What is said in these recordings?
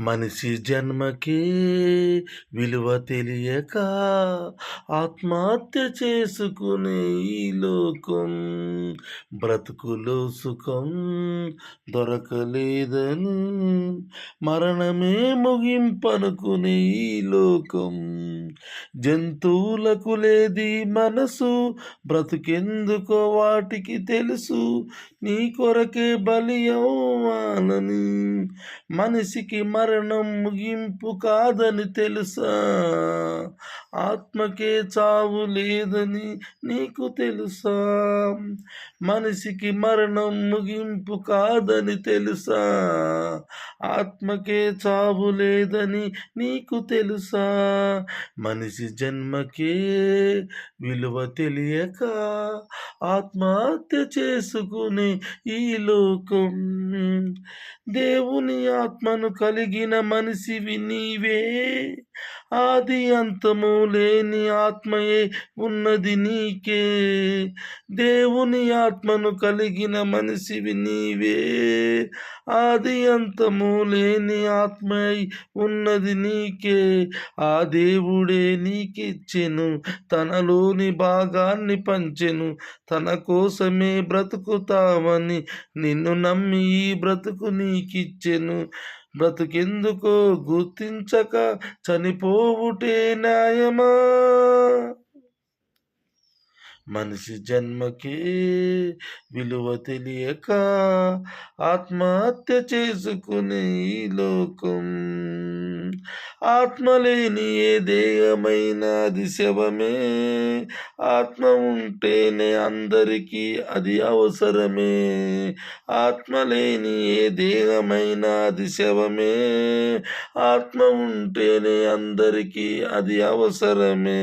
మనిషి జన్మకే విలువ తెలియక ఆత్మహత్య చేసుకునే ఈ లోకం, బ్రతుకులో సుఖం దొరకలేదని మరణమే ముగింపనుకునే ఈ లోకం. జంతువులకు లేది మనసు, బ్రతుకెందుకో వాటికి తెలుసు, నీ కొరకే బలి అవ్వాలని. మనిషికి మరణం ముగింపు కాదని తెలుసా, ఆత్మకే చావు లేదని నీకు తెలుసా. మనిషికి మరణం ముగింపు కాదని తెలుసా, ఆత్మకే చావు లేదని నీకు తెలుసా. మనిషి జన్మకే విలువ తెలియక ఆత్మహత్య చేసుకునే ఈ లోకం. దేవుని ఆత్మను కలిగిన మనిషివి నీవే, ఆది అంతము లేని ఆత్మయే ఉన్నది నీకే. దేవుని ఆత్మను కలిగిన మనిషివి నీవే, ఆది అంతము లేని ఆత్మై ఉన్నది నీకే. ఆ దేవుడే నీకిచ్చెను, తనలోని భాగాన్ని పంచెను, తన కోసమే బ్రతుకుతావని నిన్ను నమ్మి ఈ బ్రతుకు నీకిచ్చెను. బ్రతుకెందుకో గుర్తించక చనిపోవుటే న్యాయమా. మనిషి జన్మకే విలువ తెలియక ఆత్మహత్య చేసుకునే ఈ లోకం. ఆత్మ లేని ఏ దేహమైనా అది శవమే, ఆత్మ ఉంటేనే అందరికీ అది అవసరమే. ఆత్మ లేని ఏ దేహమైనా అది శవమే, ఆత్మ ఉంటేనే అందరికీ అది అవసరమే.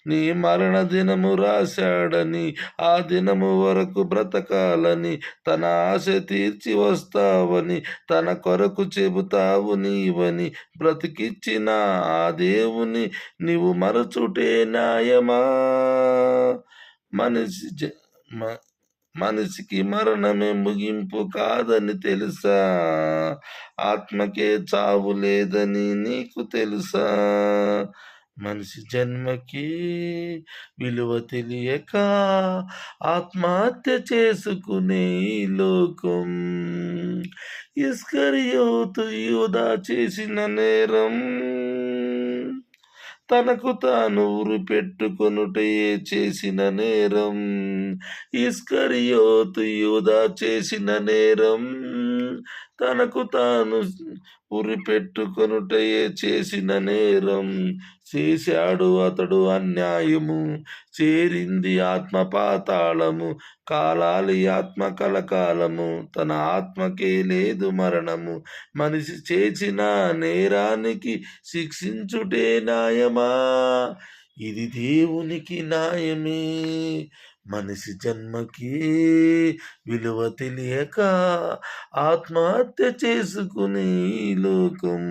నీ మరణ దినము రాశాడని, ఆ దినము వరకు బ్రతకాలని, తన ఆశ తీర్చి వస్తావని, తన కొరకు చెబుతావు నీవని బ్రతికిచ్చిన ఆ దేవుని నీవు మరచుటే న్యాయమా. మనిషికి మరణమే ముగింపు కాదని తెలుసా, ఆత్మకే చావు లేదని నీకు తెలుసా. మనిషి జన్మకి విలువ తెలియక ఆత్మహత్య చేసుకునే ఈ లోకం. ఇస్కరియోతు యూదా చేసిన నేరం, తనకు తాను ఉరి పెట్టుకొనుటయే చేసిన నేరం. ఇస్కరియోతు యూదా చేసిన నేరం, తనకు తాను ఉరి పెట్టుకొనుటయే చేసిన నేరం. చేశాడు అతడు అన్యాయము, చేరింది ఆత్మ పాతాళము, కాలాలి ఆత్మ కలకాలము, తన ఆత్మకే లేదు మరణము. మనిషి చేసిన నేరానికి శిక్షించుటే న్యాయమా, ఇది దేవునికి న్యాయమే. మనిషి జన్మకి విలువ తెలియక ఆత్మహత్య చేసుకుని ఈ లోకం,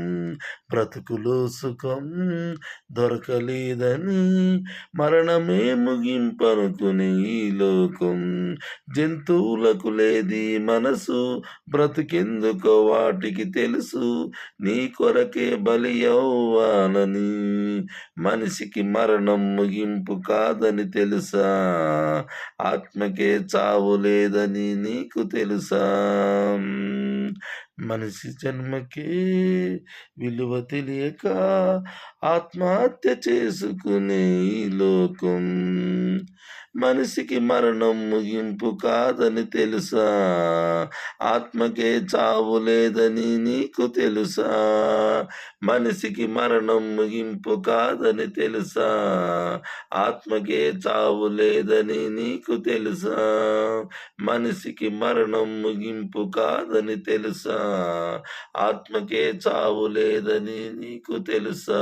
బ్రతుకులో సుఖం దొరకలేదని మరణమే ముగింపనుకుని ఈ లోకం. జంతువులకు లేది మనసు, బ్రతుకెందుకో వాటికి తెలుసు, నీ కొరకే బలి అవ్వాలని. మనిషికి మరణం ముగింపు కాదని తెలుసా, ఆత్మకే చావు లేదని నీకు తెలుసా. మనిషి జన్మకే విలువ తెలియక ఆత్మహత్య చేసుకునే ఈ లోకం. మనిషికి మరణం ముగింపు కాదని తెలుసా, ఆత్మకే చావు లేదని నీకు తెలుసా. మనిషికి మరణం ముగింపు కాదని తెలుసా, ఆత్మకే చావు లేదని నీకు తెలుసా. మనిషికి మరణం ముగింపు కాదని తెలుసా, ఆత్మకే చావు లేదని నీకు తెలుసా.